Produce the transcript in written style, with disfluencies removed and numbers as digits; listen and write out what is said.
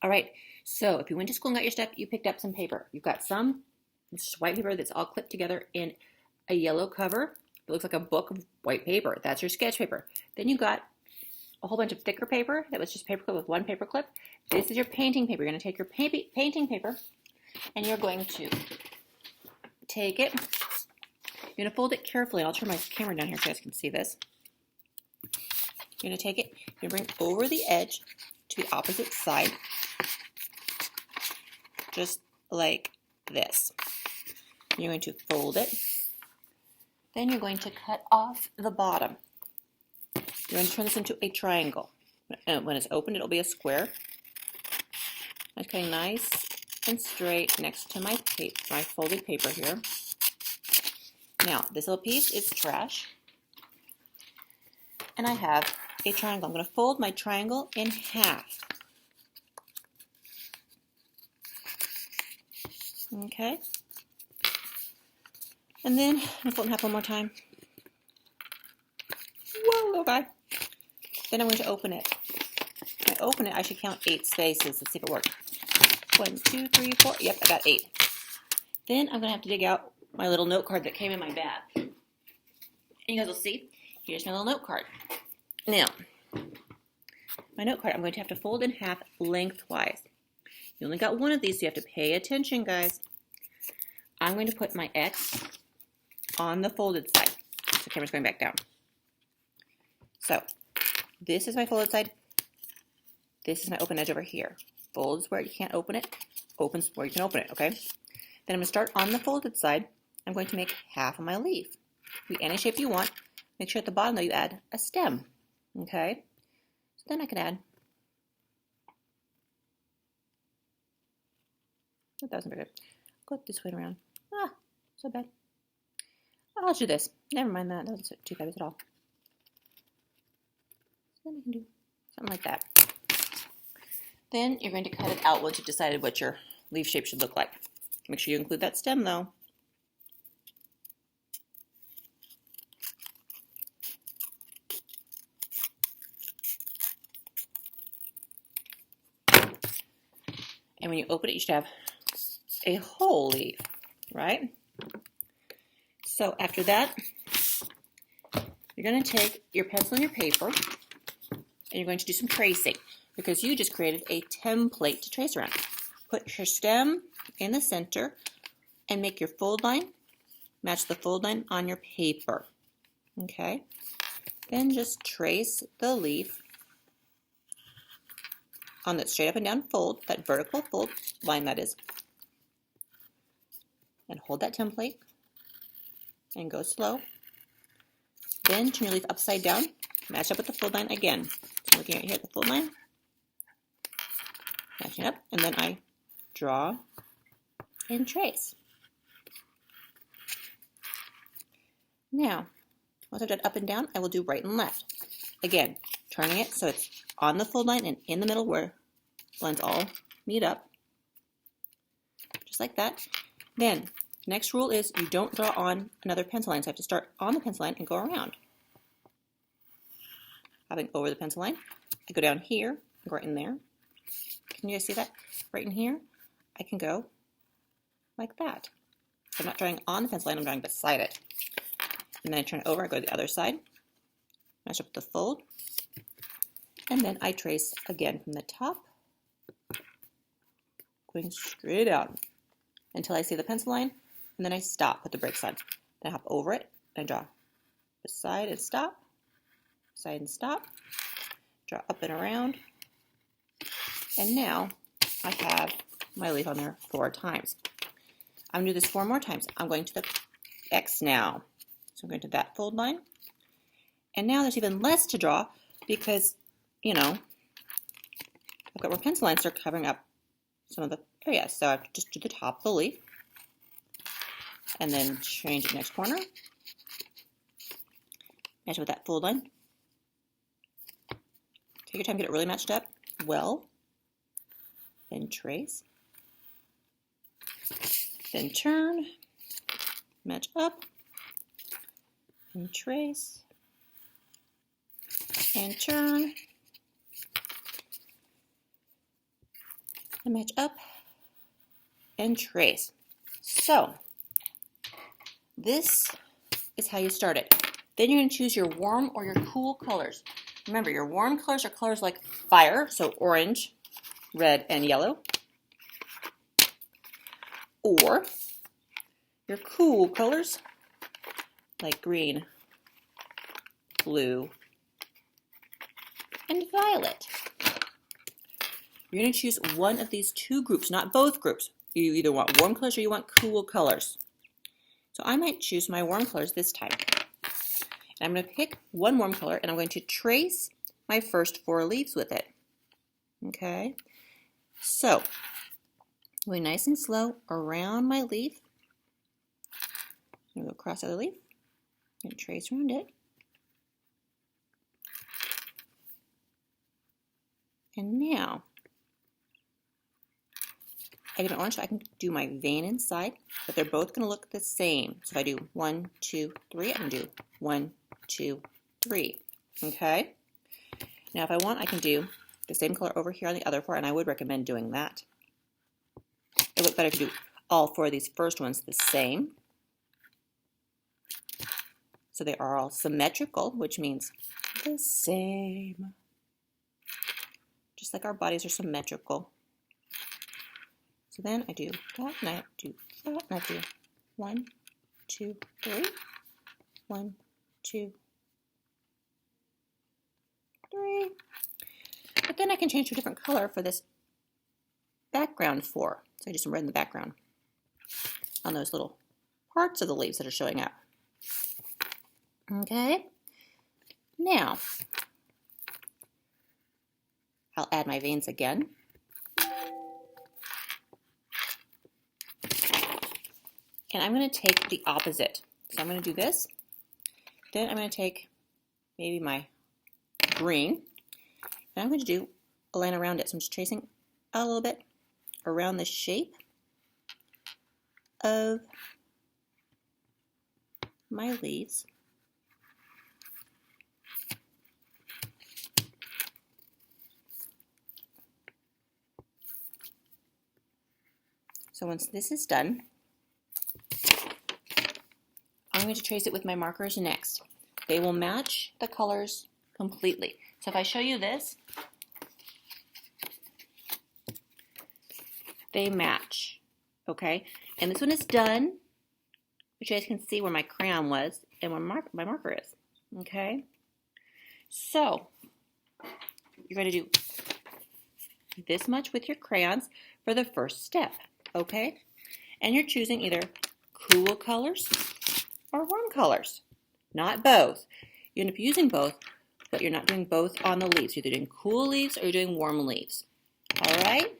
All right, so if you went to school and got your stuff, you picked up some paper. You've got some white paper that's all clipped together in a yellow cover. It looks like a book of white paper. That's your sketch paper. Then you got a whole bunch of thicker paper that was just paper clip with one paper clip. This is your painting paper. You're going to take your painting paper and you're going to take it. You're going to fold it carefully. I'll turn my camera down here so you guys can see this. You're going to take it, you're going to bring over the edge to the opposite side, just like this. You're going to fold it. Then you're going to cut off the bottom. You're going to turn this into a triangle. When it's opened, it'll be a square. I'm cutting nice and straight next to my folded paper here. Now, this little piece is trash. And I have a triangle. I'm going to fold my triangle in half. Okay. And then I'm going to fold it in half one more time. Whoa, little guy. Then I'm going to open it. When I open it, I should count 8 spaces. Let's see if it works. 1, 2, 3, 4. Yep, I got 8. Then I'm going to have to dig out my little note card that came in my bag. And you guys will see. Here's my little note card. Now, my note card, I'm going to have to fold in half lengthwise. You only got one of these, so you have to pay attention, guys. I'm going to put my X on the folded side. The camera's going back down. So, this is my folded side. This is my open edge over here. Folds where you can't open it. Opens where you can open it, okay? Then I'm going to start on the folded side. I'm going to make half of my leaf. Be any shape you want. Make sure at the bottom, though, you add a stem, okay? So then I can add. That wasn't very good. Go this way around. Ah, so bad. I'll do this. Never mind that. That wasn't too bad at all. So then I can do something like that. Then you're going to cut it out once you've decided what your leaf shape should look like. Make sure you include that stem, though. And when you open it, you should have a whole leaf, right? So after that, you're going to take your pencil and your paper, and you're going to do some tracing because you just created a template to trace around. Put your stem in the center and make your fold line match the fold line on your paper. Okay? Then just trace the leaf on that straight up and down fold, that vertical fold line that is. And hold that template and go slow. Then turn your leaf upside down, match up with the fold line again. So looking right here at the fold line, matching up, and then I draw and trace. Now, once I've done up and down, I will do right and left. Again, turning it so it's on the fold line and in the middle where the lines all meet up. Just like that. Then, next rule is you don't draw on another pencil line. So I have to start on the pencil line and go around. Having over the pencil line, I go down here and go right in there. Can you guys see that? Right in here, I can go like that. So I'm not drawing on the pencil line, I'm drawing beside it. And then I turn it over, I go to the other side, match up the fold, and then I trace again from the top, going straight out until I see the pencil line, and then I stop, put the brakes on. Then I hop over it, and I draw beside and stop, side and stop, draw up and around, and now I have my leaf on there 4 times. I'm going to do this 4 more times. I'm going to the X now. So I'm going to that fold line. And now there's even less to draw because, you know, I've got more pencil lines that are covering up some of the areas. So I have to just do the top of the leaf and then change the next corner. Match it with that fold line. Take your time, get it really matched up well. Then trace. Then turn, match up, and trace, and turn, and match up and trace. So this is how you start it. Then you're going to choose your warm or your cool colors. Remember, your warm colors are colors like fire, so orange, red, and yellow. Or your cool colors like green, blue, and violet. You're going to choose one of these two groups, not both groups. You either want warm colors or you want cool colors. So I might choose my warm colors this time. And I'm going to pick one warm color and I'm going to trace my first 4 leaves with it. Okay, so going nice and slow around my leaf. I'm going to go across the other leaf and trace around it. And now I get an orange, so I can do my vein inside, but they're both going to look the same. So if I do 1, 2, 3, I can do 1, 2, 3. Okay? Now if I want, I can do the same color over here on the other 4, and I would recommend doing that. It would look better if you do all 4 of these first ones the same. So they are all symmetrical, which means the same. Just like our bodies are symmetrical. So then I do that, and I do that, and I do 1, 2, 3, 1, 2, 3. But then I can change to a different color for this background 4. So I do some red in the background on those little parts of the leaves that are showing up. Okay, now I'll add my veins again. And I'm going to take the opposite. So I'm going to do this. Then I'm going to take maybe my green. And I'm going to do a line around it. So I'm just tracing a little bit around the shape of my leaves. So once this is done, I'm going to trace it with my markers next. They will match the colors completely. So if I show you this, they match, okay? And this one is done, which you guys can see where my crayon was and where my marker is, okay? So you're going to do this much with your crayons for the first step, okay? And you're choosing either cool colors or warm colors, not both. You end up using both, but you're not doing both on the leaves. You're either doing cool leaves or you're doing warm leaves. All right?